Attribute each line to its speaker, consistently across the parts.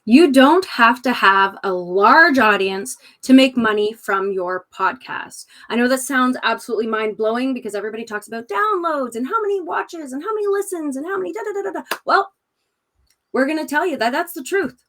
Speaker 1: You don't have to have a large audience to make money from your podcast. I know that sounds absolutely mind-blowing because everybody talks about downloads and how many watches and how many listens and how many da-da-da-da-da. Well, we're going to tell you that that's the truth.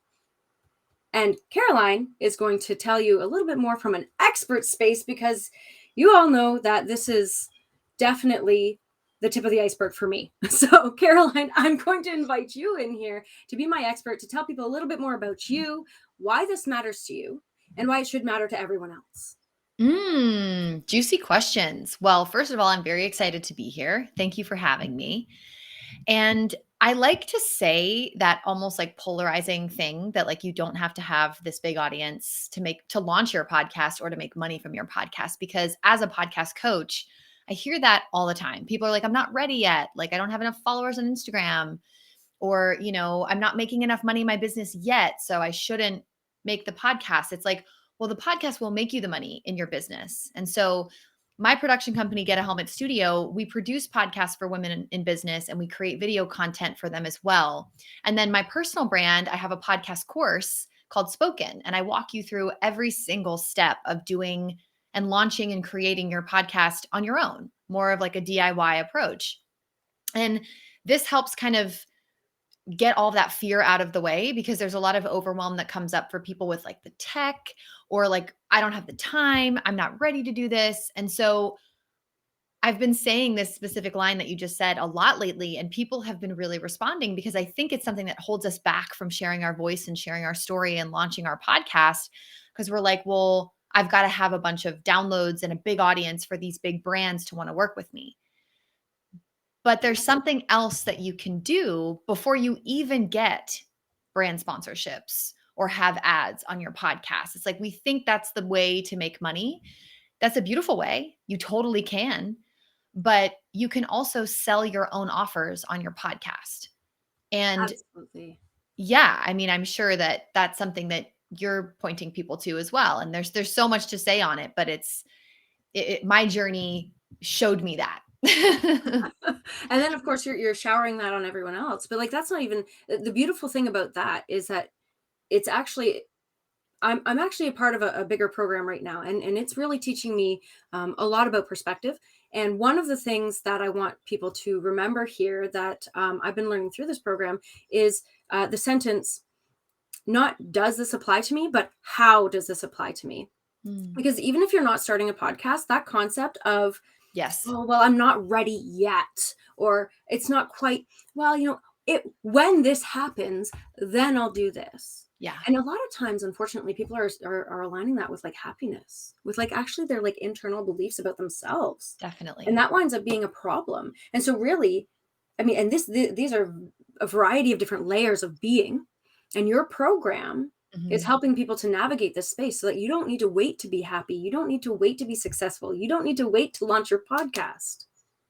Speaker 1: And Caroline is going to tell you a little bit more from an expert space because you all know that this is definitely the tip of the iceberg for me. So, Caroline, I'm going to invite you in here to be my expert to tell people a little bit more about you, why this matters to you, and why it should matter to everyone else.
Speaker 2: Juicy questions. Well, first of all, I'm very excited to be here. Thank you for having me. And I like to say that almost like polarizing thing that like you don't have to have this big audience to launch your podcast or to make money from your podcast, because as a podcast coach, I hear that all the time. People are like, I'm not ready yet. Like, I don't have enough followers on Instagram, or, I'm not making enough money in my business yet, so I shouldn't make the podcast. It's like, well, the podcast will make you the money in your business. And so my production company, Get a Helmet Studio, we produce podcasts for women in business, and we create video content for them as well. And then my personal brand, I have a podcast course called Spoken, and I walk you through every single step of doing and launching and creating your podcast on your own, more of like a DIY approach. And this helps kind of get all of that fear out of the way, because there's a lot of overwhelm that comes up for people with like the tech, or like, I don't have the time, I'm not ready to do this. And so I've been saying this specific line that you just said a lot lately, and people have been really responding, because I think it's something that holds us back from sharing our voice and sharing our story and launching our podcast, because we're like, well, I've got to have a bunch of downloads and a big audience for these big brands to want to work with me. But there's something else that you can do before you even get brand sponsorships or have ads on your podcast. It's like, we think that's the way to make money. That's a beautiful way. You totally can. But you can also sell your own offers on your podcast. And
Speaker 1: Absolutely.
Speaker 2: yeah, I mean, I'm sure that that's something that you're pointing people to as well. And there's so much to say on it, but my journey showed me that.
Speaker 1: And then of course you're showering that on everyone else, but like that's not even the beautiful thing about that is that it's actually I'm actually a part of a bigger program right now, and it's really teaching me a lot about perspective. And one of the things that I want people to remember here that I've been learning through this program is the sentence, not does this apply to me, but how does this apply to me? Because even if you're not starting a podcast, that concept of,
Speaker 2: Yes.
Speaker 1: oh, well, I'm not ready yet, or it's not quite, well, when this happens, then I'll do this.
Speaker 2: Yeah,
Speaker 1: And a lot of times, unfortunately, people are aligning that with like happiness, with like actually their like internal beliefs about themselves.
Speaker 2: definitely.
Speaker 1: And that winds up being a problem. And so really, I mean, and these are a variety of different layers of being. And your program is helping people to navigate this space so that you don't need to wait to be happy. You don't need to wait to be successful. You don't need to wait to launch your podcast.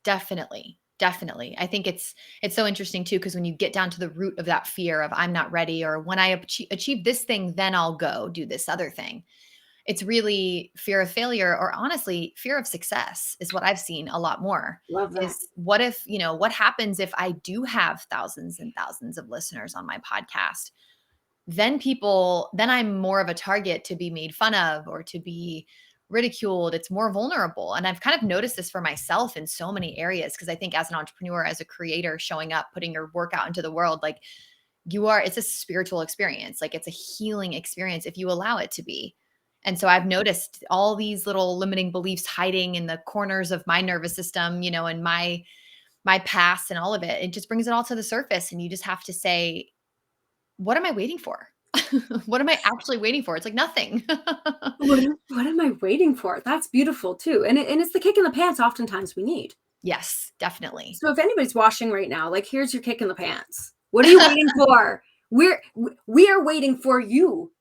Speaker 2: Definitely. Definitely. I think it's so interesting too, because when you get down to the root of that fear of I'm not ready, or when I achieve this thing, then I'll go do this other thing. It's really fear of failure, or honestly, fear of success is what I've seen a lot more.
Speaker 1: Love that.
Speaker 2: Is what if, what happens if I do have thousands and thousands of listeners on my podcast? Then I'm more of a target to be made fun of or to be ridiculed. It's more vulnerable. And I've kind of noticed this for myself in so many areas, because I think as an entrepreneur, as a creator, showing up, putting your work out into the world, like it's a spiritual experience. Like, it's a healing experience if you allow it to be. And so I've noticed all these little limiting beliefs hiding in the corners of my nervous system, and my past and all of it. It just brings it all to the surface. And you just have to say, what am I waiting for? What am I actually waiting for? It's like nothing.
Speaker 1: What am I waiting for? That's beautiful too. And it's the kick in the pants oftentimes we need.
Speaker 2: Yes, definitely.
Speaker 1: So if anybody's watching right now, like, here's your kick in the pants. What are you waiting for? We are waiting for you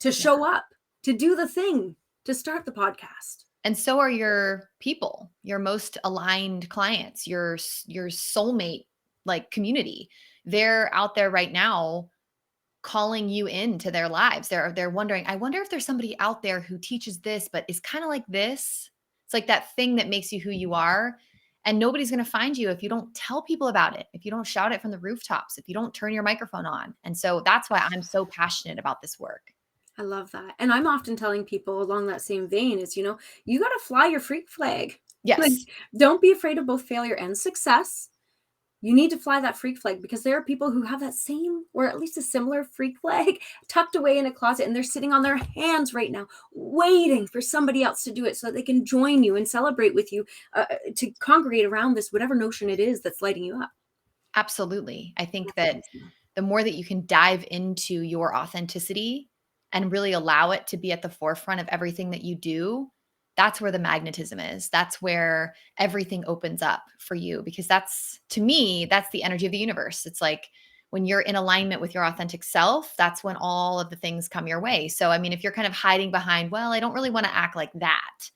Speaker 1: to show up, to do the thing, to start the podcast.
Speaker 2: And so are your people, your most aligned clients, your soulmate like community. They're out there right now calling you into their lives. They're wondering, I wonder if there's somebody out there who teaches this, but is kind of like this. It's like that thing that makes you who you are. And nobody's going to find you if you don't tell people about it, if you don't shout it from the rooftops, if you don't turn your microphone on. And so that's why I'm so passionate about this work.
Speaker 1: I love that. And I'm often telling people along that same vein is, you got to fly your freak flag. Like,
Speaker 2: Yes.
Speaker 1: don't be afraid of both failure and success. You need to fly that freak flag because there are people who have that same, or at least a similar freak flag tucked away in a closet, and they're sitting on their hands right now, waiting for somebody else to do it so that they can join you and celebrate with you, to congregate around this, whatever notion it is that's lighting you up.
Speaker 2: Absolutely. I think that the more that you can dive into your authenticity and really allow it to be at the forefront of everything that you do, that's where the magnetism is. That's where everything opens up for you, because that's, to me, that's the energy of the universe. It's like when you're in alignment with your authentic self, that's when all of the things come your way. So, I mean, if you're kind of hiding behind, well, I don't really want to act like that,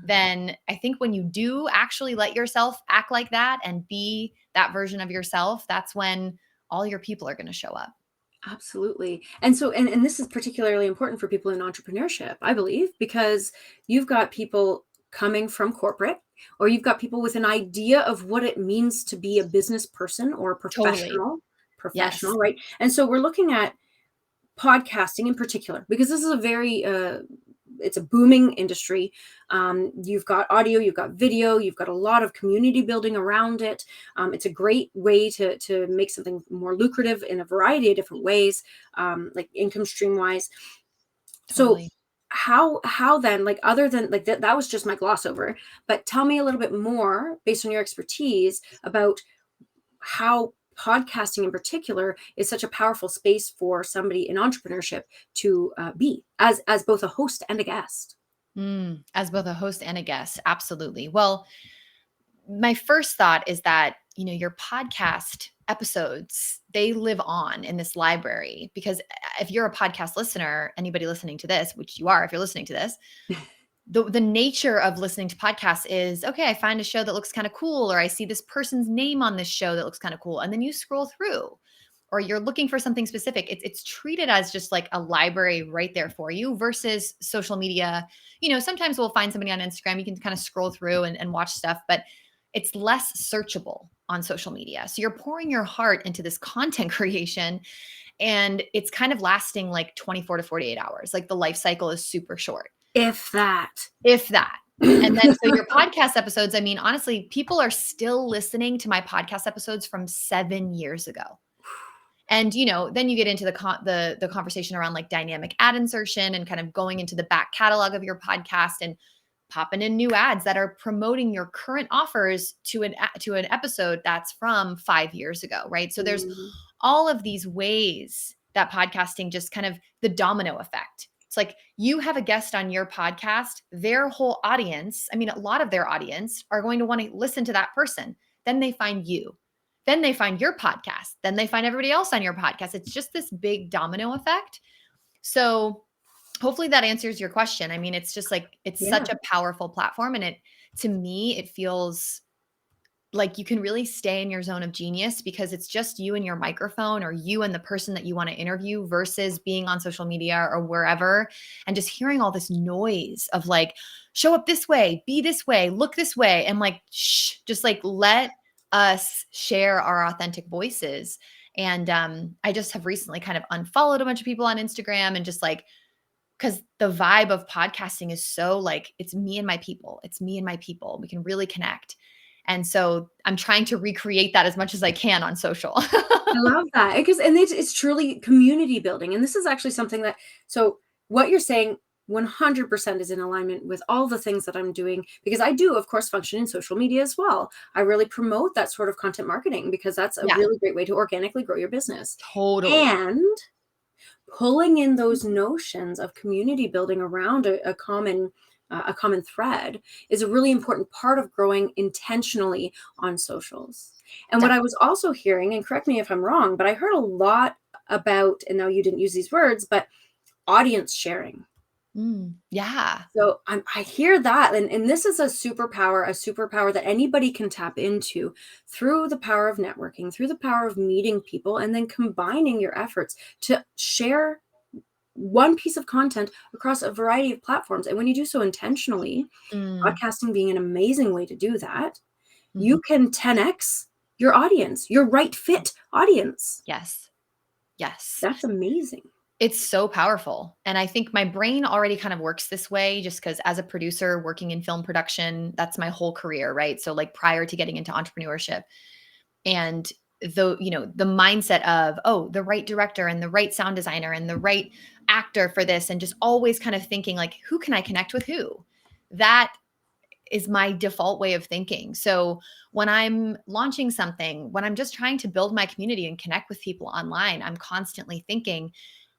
Speaker 2: then I think when you do actually let yourself act like that and be that version of yourself, that's when all your people are going to show up.
Speaker 1: Absolutely. And so, and this is particularly important for people in entrepreneurship, I believe, because you've got people coming from corporate, or you've got people with an idea of what it means to be a business person or a professional,
Speaker 2: Yes.
Speaker 1: right? And so we're looking at podcasting in particular, because this is a very, it's a booming industry. You've got audio, you've got video, you've got a lot of community building around it. It's a great way to make something more lucrative in a variety of different ways, like income stream wise.
Speaker 2: Totally.
Speaker 1: So how then, like, other than like that was just my gloss over, but tell me a little bit more based on your expertise about how podcasting in particular is such a powerful space for somebody in entrepreneurship to be as both a host and a guest.
Speaker 2: As both a host and a guest. Absolutely. Well, my first thought is that, your podcast episodes, they live on in this library, because if you're a podcast listener, anybody listening to this, which you are, if you're listening to this, the nature of listening to podcasts is, okay, I find a show that looks kind of cool, or I see this person's name on this show that looks kind of cool. And then you scroll through, or you're looking for something specific. It's treated as just like a library right there for you, versus social media. Sometimes we'll find somebody on Instagram, you can kind of scroll through and watch stuff, but it's less searchable on social media. So you're pouring your heart into this content creation, and it's kind of lasting like 24 to 48 hours. Like the life cycle is super short.
Speaker 1: If that.
Speaker 2: And then, so your podcast episodes, I mean, honestly, people are still listening to my podcast episodes from 7 years ago. And, then you get into the conversation around like dynamic ad insertion and kind of going into the back catalog of your podcast and popping in new ads that are promoting your current offers to an episode that's from 5 years ago, right? So there's all of these ways that podcasting just kind of the domino effect. It's like you have a guest on your podcast, their whole audience, I mean, a lot of their audience are going to want to listen to that person. Then they find you. Then they find your podcast. Then they find everybody else on your podcast. It's just this big domino effect. So hopefully that answers your question. I mean, it's just like, it's such a powerful platform. And to me, it feels like you can really stay in your zone of genius, because it's just you and your microphone, or you and the person that you want to interview, versus being on social media or wherever and just hearing all this noise of like, show up this way, be this way, look this way. And like, shh, just like let us share our authentic voices. And I just have recently kind of unfollowed a bunch of people on Instagram, and just like, because the vibe of podcasting is so like, it's me and my people. It's me and my people. We can really connect. And so I'm trying to recreate that as much as I can on social.
Speaker 1: I love that, because it's truly community building. And this is actually something that, so what you're saying 100% is in alignment with all the things that I'm doing, because I do, of course, function in social media as well. I really promote that sort of content marketing, because that's a really great way to organically grow your business.
Speaker 2: Totally.
Speaker 1: And pulling in those notions of community building around a common thread is a really important part of growing intentionally on socials. And what I was also hearing, and correct me if I'm wrong, but I heard a lot about, and now you didn't use these words, but audience sharing.
Speaker 2: Yeah.
Speaker 1: So I hear that. And this is a superpower that anybody can tap into through the power of networking, through the power of meeting people, and then combining your efforts to share one piece of content across a variety of platforms. And when you do so intentionally, podcasting being an amazing way to do that,
Speaker 2: Mhm.
Speaker 1: you can 10x your audience, your right fit audience.
Speaker 2: Yes. Yes.
Speaker 1: That's amazing.
Speaker 2: It's so powerful. And I think my brain already kind of works this way just because as a producer working in film production, that's my whole career, right? So like prior to getting into entrepreneurship and the mindset of, oh, the right director and the right sound designer and the right actor for this, and just always kind of thinking like, who can I connect with who? That is my default way of thinking. So when I'm launching something, when I'm just trying to build my community and connect with people online, I'm constantly thinking,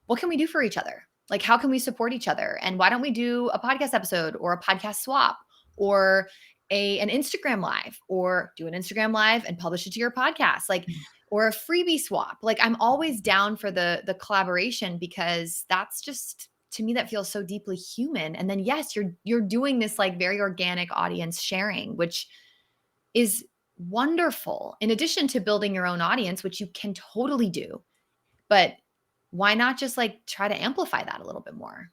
Speaker 2: what can we do for each other? Like, how can we support each other? And why don't we do a podcast episode or a podcast swap or an Instagram live, or do an Instagram live and publish it to your podcast, like, or a freebie swap. Like, I'm always down for the collaboration because that's just, to me, that feels so deeply human. And then yes, you're doing this like very organic audience sharing, which is wonderful. In addition to building your own audience, which you can totally do. But why not just like try to amplify that a little bit more?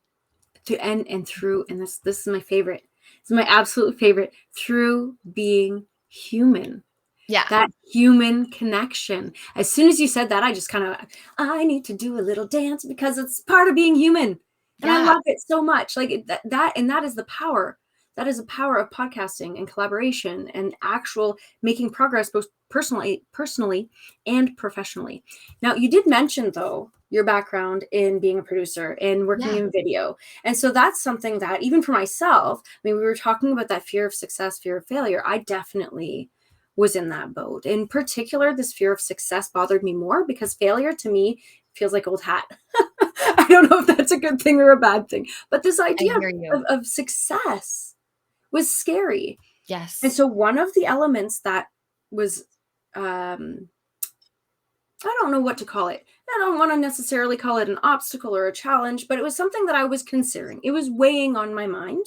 Speaker 1: And this is my favorite. This is my absolute favorite. Through being human.
Speaker 2: Yeah.
Speaker 1: That human connection. As soon as you said that, I just kind of, I need to do a little dance because it's part of being human. And I
Speaker 2: Yeah.
Speaker 1: love it so much. Like that is the power. That is the power of podcasting and collaboration and actual making progress both personally and professionally. Now, you did mention though your background in being a producer and working
Speaker 2: Yeah.
Speaker 1: in video. And so that's something that even for myself, I mean, we were talking about that fear of success, fear of failure. I definitely was in that boat. In particular, this fear of success bothered me more because failure to me feels like old hat. I don't know if that's a good thing or a bad thing, but this
Speaker 2: I
Speaker 1: idea
Speaker 2: hear you.
Speaker 1: of success was scary. And
Speaker 2: Yes.
Speaker 1: so one of the elements that was, I don't know what to call it. I don't want to necessarily call it an obstacle or a challenge, but it was something that I was considering. It was weighing on my mind,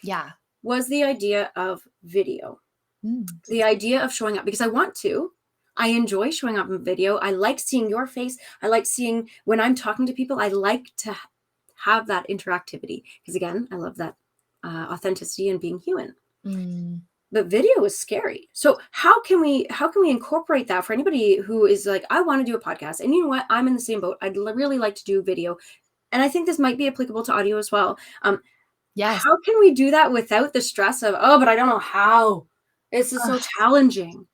Speaker 2: Yeah.
Speaker 1: was the idea of video.
Speaker 2: Mm.
Speaker 1: The idea of showing up because I want to. I enjoy showing up in video. I like seeing your face. I like seeing when I'm talking to people, I like to have that interactivity because again, I love that authenticity and being human.
Speaker 2: Mm.
Speaker 1: But video is scary. So how can we incorporate that for anybody who is like, I want to do a podcast, and you know what, I'm in the same boat. I'd really like to do video, and I think this might be applicable to audio as well.
Speaker 2: Yes.
Speaker 1: How can we do that without the stress of, oh, but I don't know how? This is so
Speaker 2: Ugh.
Speaker 1: challenging.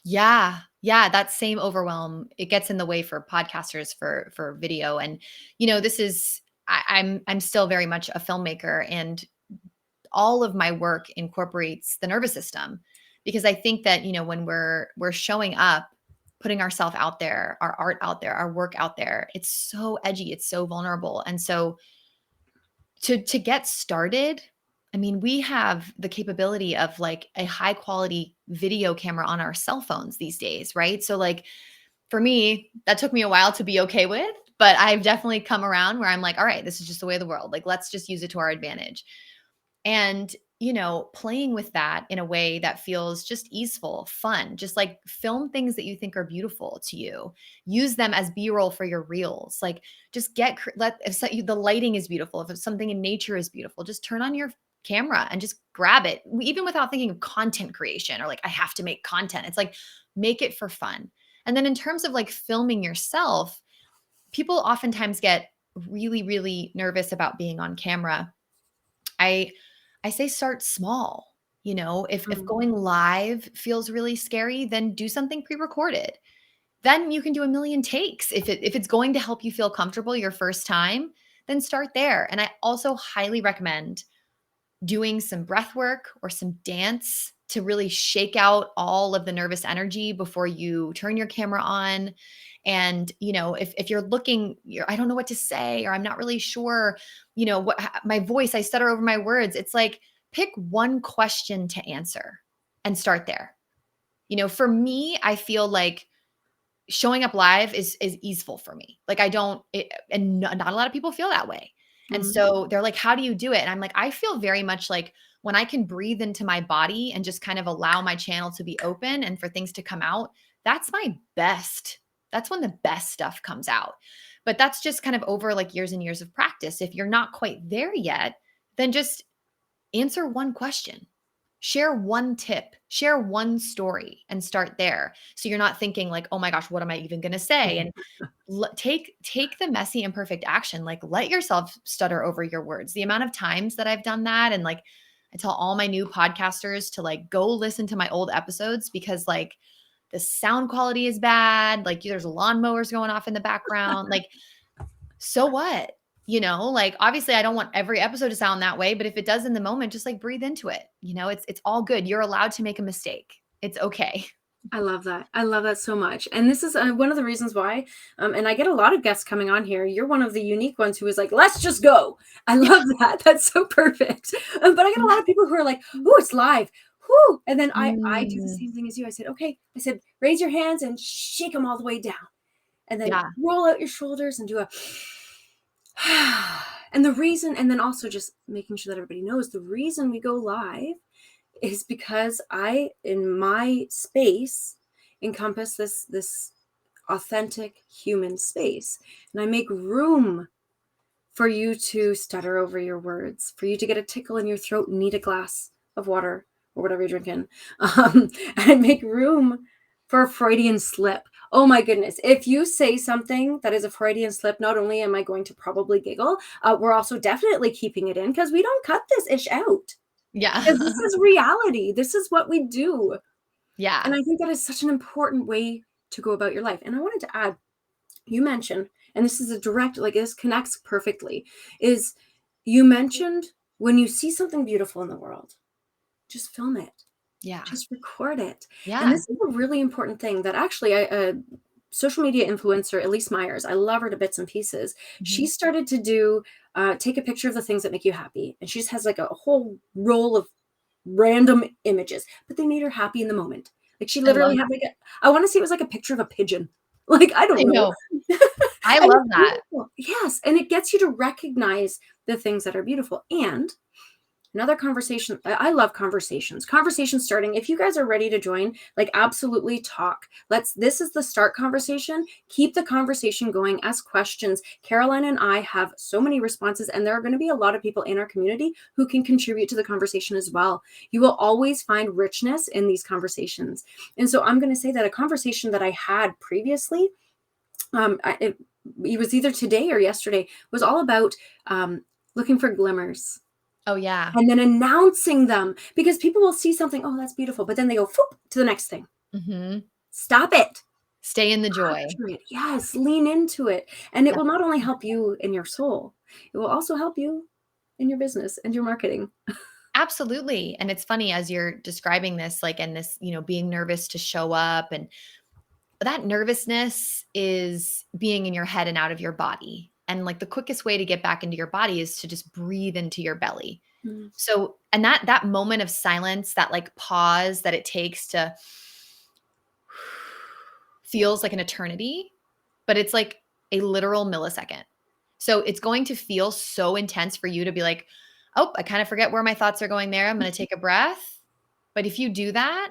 Speaker 2: Yeah. Yeah. That same overwhelm, it gets in the way for podcasters for video. And this is I'm still very much a filmmaker, and all of my work incorporates the nervous system, because I think that, when we're showing up, putting ourselves out there, our art out there, our work out there, it's so edgy, it's so vulnerable. And so to get started, I mean, we have the capability of like a high quality video camera on our cell phones these days, right? So like for me, that took me a while to be okay with, but I've definitely come around where I'm like, all right, this is just the way of the world. Like, let's just use it to our advantage. And, playing with that in a way that feels just easeful, fun, just like film things that you think are beautiful to you. Use them as B-roll for your reels. Like, just if the lighting is beautiful, if something in nature is beautiful, just turn on your camera and just grab it, even without thinking of content creation or like, I have to make content. It's like, make it for fun. And then in terms of like filming yourself, people oftentimes get really, really nervous about being on camera. I say start small. If
Speaker 1: Mm.
Speaker 2: going live feels really scary, then do something pre-recorded. Then you can do a million takes. If it's going to help you feel comfortable your first time, then start there. And I also highly recommend doing some breath work or some dance to really shake out all of the nervous energy before you turn your camera on. And, if you're looking, I don't know what to say, or I'm not really sure, my voice, I stutter over my words. It's like, pick one question to answer and start there. For me, I feel like showing up live is easeful for me. Like and not a lot of people feel that way. And
Speaker 1: Mm.
Speaker 2: so they're like, how do you do it? And I'm like, I feel very much like when I can breathe into my body and just kind of allow my channel to be open and for things to come out, that's my best. That's when the best stuff comes out. But that's just kind of over like years and years of practice. If you're not quite there yet, then just answer one question. Share one tip, share one story and start there. So you're not thinking like, "Oh my gosh, what am I even going to say?" And take the messy imperfect action. Like let yourself stutter over your words. The amount of times that I've done that, and like I tell all my new podcasters to like go listen to my old episodes because like the sound quality is bad, like there's lawnmowers going off in the background. Like so what? Like obviously I don't want every episode to sound that way, but if it does in the moment, just like breathe into it. It's all good. You're allowed to make a mistake. It's okay.
Speaker 1: I love that. I love that so much. And this is one of the reasons why, and I get a lot of guests coming on here. You're one of the unique ones who is like, let's just go. I love that. That's so perfect. But I get a lot of people who are like, oh, it's live. Whoo. And then I do the
Speaker 2: Mm,
Speaker 1: same thing as you. I said, okay. I said, raise your hands and shake them all the way down. And then
Speaker 2: yeah.
Speaker 1: roll out your shoulders and do a, and the reason, and then also just making sure that everybody knows the reason we go live is because I, in my space, encompass this authentic human space. And I make room for you to stutter over your words, for you to get a tickle in your throat and need a glass of water or whatever you're drinking. And I make room for a Freudian slip. Oh my goodness. If you say something that is a Freudian slip, not only am I going to probably giggle, we're also definitely keeping it in because we don't cut this ish out.
Speaker 2: Yeah.
Speaker 1: Because this is reality. This is what we do. And
Speaker 2: Yeah.
Speaker 1: I think that is such an important way to go about your life. And I wanted to add, you mentioned, and this is a direct, like this connects perfectly, is you mentioned when you see something beautiful in the world, just film it.
Speaker 2: Yeah.
Speaker 1: Just record it. And
Speaker 2: Yeah.
Speaker 1: this is a really important thing that actually social media influencer, Elise Myers, I love her to bits and pieces. She
Speaker 2: Mhm.
Speaker 1: started to do, take a picture of the things that make you happy. And she just has like a whole roll of random images, but they made her happy in the moment. Like she
Speaker 2: I love
Speaker 1: literally had
Speaker 2: that.
Speaker 1: like I want to say it was like a picture of a pigeon. Like, I
Speaker 2: I
Speaker 1: don't know.
Speaker 2: know. I
Speaker 1: And
Speaker 2: love
Speaker 1: it's
Speaker 2: that.
Speaker 1: beautiful. Yes. And it gets you to recognize the things that are beautiful. And another conversation. I love conversations. Conversations starting. If you guys are ready to join, like absolutely talk. This is the start conversation. Keep the conversation going. Ask questions. Caroline and I have so many responses, and there are going to be a lot of people in our community who can contribute to the conversation as well. You will always find richness in these conversations. And so I'm going to say that a conversation that I had previously, it was either today or yesterday, was all about looking for glimmers
Speaker 2: Oh, yeah.
Speaker 1: and then announcing them, because people will see something, oh, that's beautiful, but then they go whoop, to the next thing.
Speaker 2: Mhm.
Speaker 1: Stop it.
Speaker 2: Stay in the joy.
Speaker 1: Capture it. Yes, lean into it. And it
Speaker 2: Yep.
Speaker 1: will not only help you in your soul, it will also help you in your business and your marketing.
Speaker 2: Absolutely. And it's funny as you're describing this, like, and this, being nervous to show up, and that nervousness is being in your head and out of your body. And like the quickest way to get back into your body is to just breathe into your belly.
Speaker 1: Mm.
Speaker 2: So, and that moment of silence, that like pause that it takes to feels like an eternity, but it's like a literal millisecond. So it's going to feel so intense for you to be like, oh, I kind of forget where my thoughts are going there. I'm going to take a breath. But if you do that,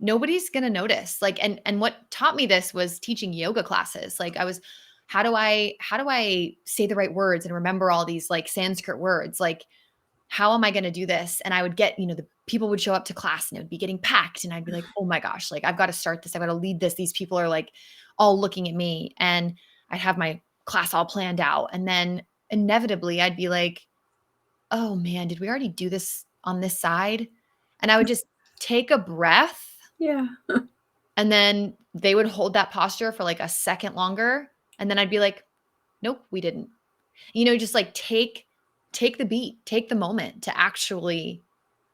Speaker 2: nobody's going to notice. Like, and what taught me this was teaching yoga classes. Like I was, how do I say the right words and remember all these like Sanskrit words? Like, how am I going to do this? And I would get, the people would show up to class and it would be getting packed. And I'd be like, oh my gosh, like I've got to start this. I've got to lead this. These people are like all looking at me. And I'd have my class all planned out. And then inevitably I'd be like, oh man, did we already do this on this side? And I would just take a breath,
Speaker 1: Yeah.
Speaker 2: and then they would hold that posture for like a second longer. And then I'd be like, nope, we didn't. Just like take the beat, take the moment to actually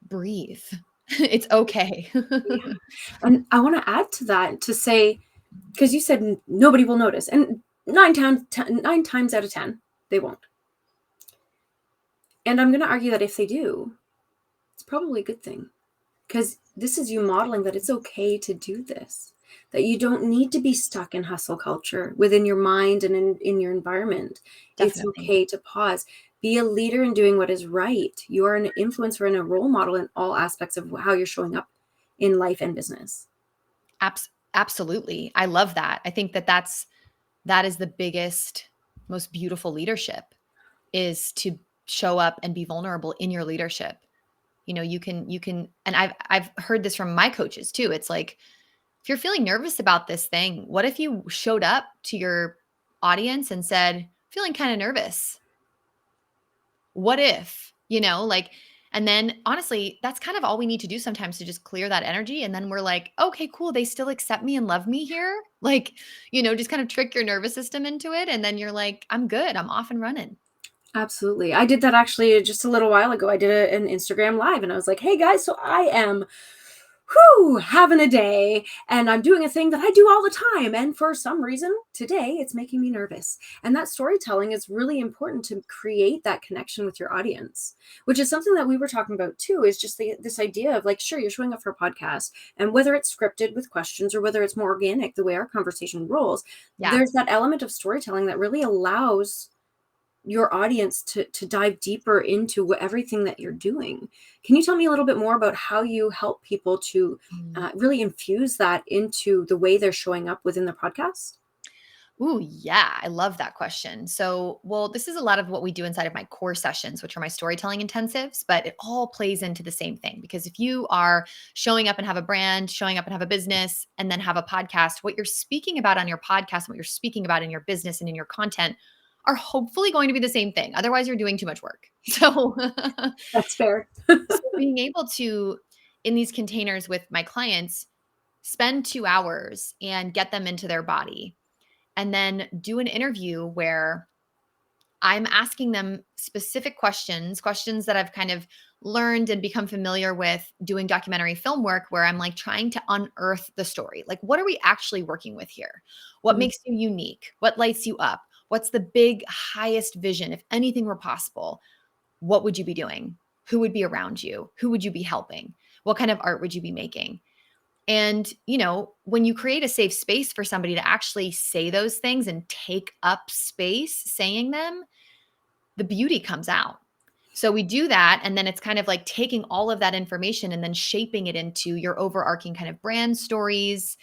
Speaker 2: breathe. It's okay.
Speaker 1: Yeah. And I want to add to that to say, because you said nobody will notice, and 9 times out of 10, they won't. And I'm going to argue that if they do, it's probably a good thing, because this is you modeling that it's okay to do this, that you don't need to be stuck in hustle culture within your mind and in your environment. It's
Speaker 2: Definitely.
Speaker 1: okay to pause, be a leader in doing what is right. You are an influencer and a role model in all aspects of how you're showing up in life and business.
Speaker 2: Absolutely. I love that. I think that is the biggest, most beautiful leadership, is to show up and be vulnerable in your leadership. You can, and I've heard this from my coaches too. It's like, if you're feeling nervous about this thing, what if you showed up to your audience and said, feeling kind of nervous? What if, like, and then honestly, that's kind of all we need to do sometimes to just clear that energy. And then we're like, okay, cool. They still accept me and love me here. Like, just kind of trick your nervous system into it. And then you're like, I'm good. I'm off and running.
Speaker 1: Absolutely. I did that actually just a little while ago. I did an Instagram live and I was like, hey guys, so I am having a day and I'm doing a thing that I do all the time. And for some reason today it's making me nervous. And that storytelling is really important to create that connection with your audience, which is something that we were talking about too, is just this idea of like, sure, you're showing up for a podcast, and whether it's scripted with questions or whether it's more organic, the way our conversation rolls,
Speaker 2: Yeah.
Speaker 1: there's that element of storytelling that really allows your audience to dive deeper into everything that you're doing. Can you tell me a little bit more about how you help people to really infuse that into the way they're showing up within their podcast?
Speaker 2: Ooh, yeah. I love that question. So, well, this is a lot of what we do inside of my core sessions, which are my storytelling intensives, but it all plays into the same thing. Because if you are showing up and have a brand, showing up and have a business, and then have a podcast, what you're speaking about on your podcast and what you're speaking about in your business and in your content are hopefully going to be the same thing. Otherwise, you're doing too much work. So,
Speaker 1: That's fair.
Speaker 2: so being able to, in these containers with my clients, spend 2 hours and get them into their body, and then do an interview where I'm asking them specific questions that I've kind of learned and become familiar with doing documentary film work, where I'm like trying to unearth the story. Like, what are we actually working with here? What
Speaker 1: Mhm.
Speaker 2: makes you unique? What lights you up? What's the big, highest vision? If anything were possible, what would you be doing? Who would be around you? Who would you be helping? What kind of art would you be making? And, when you create a safe space for somebody to actually say those things and take up space saying them, the beauty comes out. So we do that. And then it's kind of like taking all of that information and then shaping it into your overarching kind of brand stories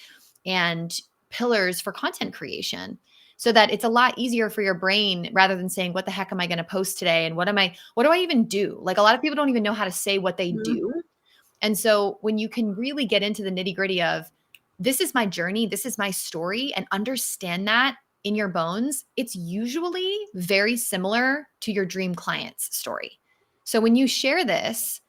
Speaker 2: and pillars for content creation, so that it's a lot easier for your brain, rather than saying, what the heck am I going to post today? And what do I even do? Like, a lot of people don't even know how to say what they do.
Speaker 1: Mhm.
Speaker 2: And so when you can really get into the nitty-gritty of, this is my journey, this is my story, and understand that in your bones, it's usually very similar to your dream client's story. So when you share this,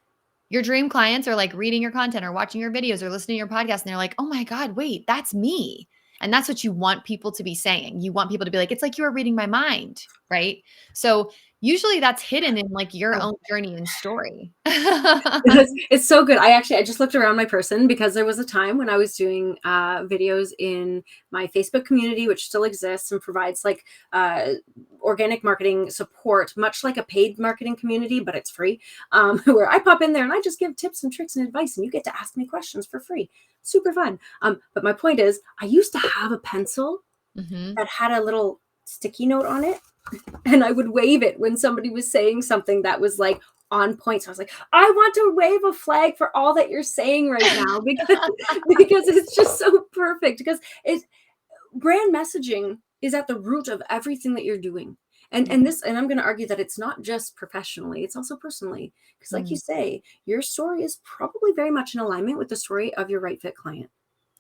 Speaker 2: your dream clients are like reading your content or watching your videos or listening to your podcast, and they're like, oh my God, wait, that's me. And that's what you want people to be saying. You want people to be like, it's like you were reading my mind, right? So usually that's hidden in like your own journey and story.
Speaker 1: It's so good. I just looked around my person because there was a time when I was doing videos in my Facebook community, which still exists and provides like organic marketing support, much like a paid marketing community, but it's free, where I pop in there and I just give tips and tricks and advice, and you get to ask me questions for free. Super fun. But my point is, I used to have a pencil that had a little sticky note on it, and I would wave it when somebody was saying something that was like on point. So I was like, I want to wave a flag for all that you're saying right now, because it's just so perfect. Because brand messaging is at the root of everything that you're doing. And I'm going to argue that it's not just professionally, it's also personally. Because like you say, your story is probably very much in alignment with the story of your right fit client.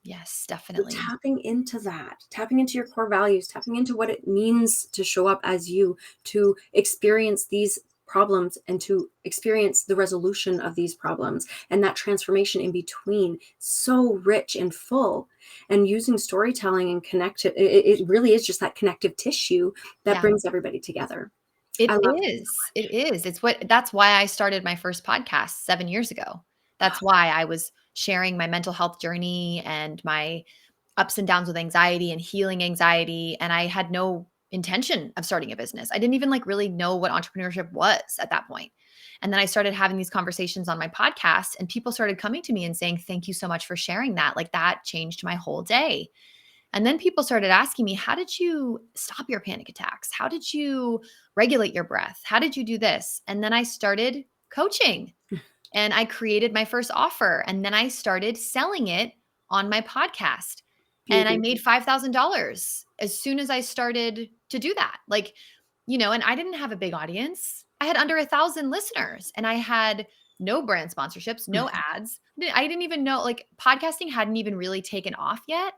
Speaker 2: Yes,
Speaker 1: So
Speaker 2: definitely.
Speaker 1: tapping into that, tapping into your core values, tapping into what it means to show up as you, to experience these problems and to experience the resolution of these problems, and that transformation in between, so rich and full. And using storytelling and it really is just that connective tissue that brings everybody together.
Speaker 2: It
Speaker 1: I love it so
Speaker 2: is. It
Speaker 1: much.
Speaker 2: is. That's why I started my first podcast 7 years ago. That's why I was sharing my mental health journey and my ups and downs with anxiety and healing anxiety, and I had no intention of starting a business. I didn't even like really know what entrepreneurship was at that point. And then I started having these conversations on my podcast, and people started coming to me and saying, "Thank you so much for sharing that. Like, that changed my whole day." And then people started asking me, how did you stop your panic attacks? How did you regulate your breath? How did you do this? And then I started coaching, and I created my first offer, and then I started selling it on my podcast. And I made
Speaker 1: Beautiful.
Speaker 2: $5,000 as soon as I started to do that. Like, and I didn't have a big audience. I had under 1,000 listeners, and I had no brand sponsorships, no ads. I didn't even know, like, podcasting hadn't even really taken off yet.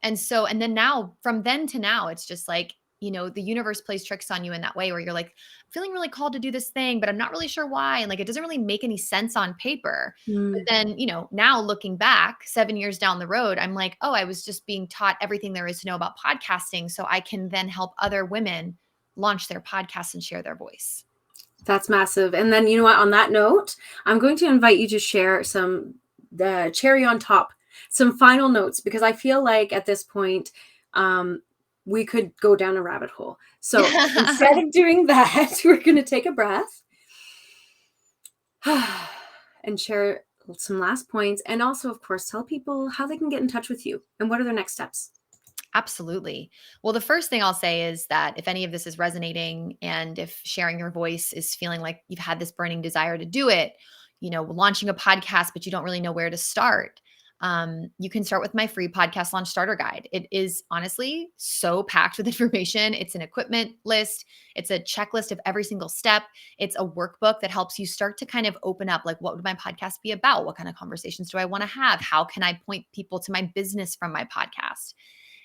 Speaker 2: And then now, from then to now, it's just like, the universe plays tricks on you in that way where you're like, feeling really called to do this thing, but I'm not really sure why. And like, it doesn't really make any sense on paper. But
Speaker 1: Mm.
Speaker 2: then, now looking back 7 years down the road, I'm like, oh, I was just being taught everything there is to know about podcasting. So I can then help other women launch their podcasts and share their voice.
Speaker 1: That's massive. And then, you know what, on that note, I'm going to invite you to share the cherry on top, some final notes, because I feel like at this point, we could go down a rabbit hole. So instead of doing that, we're going to take a breath and share some last points. And also, of course, tell people how they can get in touch with you and what are their next steps.
Speaker 2: Absolutely. Well, the first thing I'll say is that if any of this is resonating and if sharing your voice is feeling like you've had this burning desire to do it, launching a podcast, but you don't really know where to start, you can start with my free podcast launch starter guide. It is honestly so packed with information. It's an equipment list. It's a checklist of every single step. It's a workbook that helps you start to kind of open up, like, what would my podcast be about? What kind of conversations do I want to have? How can I point people to my business from my podcast?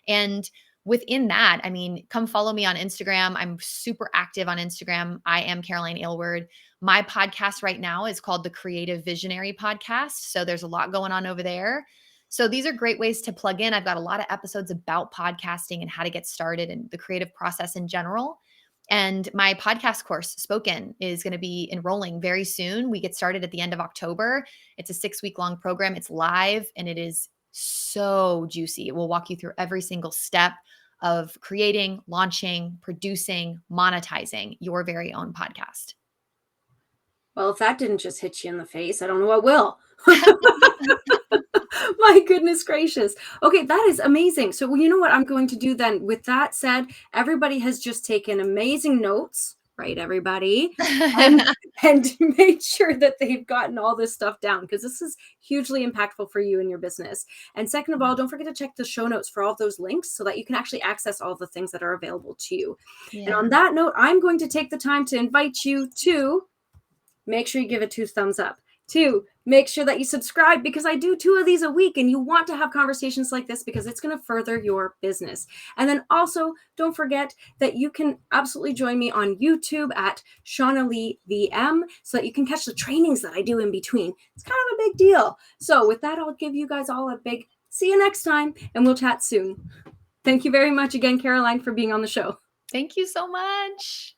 Speaker 2: And within that, I mean, come follow me on Instagram. I'm super active on Instagram. I am CAROLYN Aylward. My podcast right now is called the Creative Visionary Podcast. So there's a lot going on over there. So these are great ways to plug in. I've got a lot of episodes about podcasting and how to get started and the creative process in general. And my podcast course, Spoken, is going to be enrolling very soon. We get started at the end of October. It's a 6-week-long program. It's live and it is so juicy. It will walk you through every single step of creating, launching, producing, monetizing your very own podcast.
Speaker 1: Well, if that didn't just hit you in the face, I don't know what will. My goodness gracious. Okay, that is amazing. So, you know what I'm going to do then? With that said, everybody has just taken amazing notes, right, everybody? And made sure that they've gotten all this stuff down because this is hugely impactful for you and your business. And second of all, don't forget to check the show notes for all those links so that you can actually access all the things that are available to you. Yeah. And on that note, I'm going to take the time to invite you to make sure you give it 2 thumbs up. 2, make sure that you subscribe because I do 2 of these a week and you want to have conversations like this because it's going to further your business. And then also don't forget that you can absolutely join me on YouTube at Shauna Lee VM so that you can catch the trainings that I do in between. It's kind of a big deal. So with that, I'll give you guys all a big see you next time and we'll chat soon. Thank you very much again, CAROLYN, for being on the show.
Speaker 2: Thank you so much.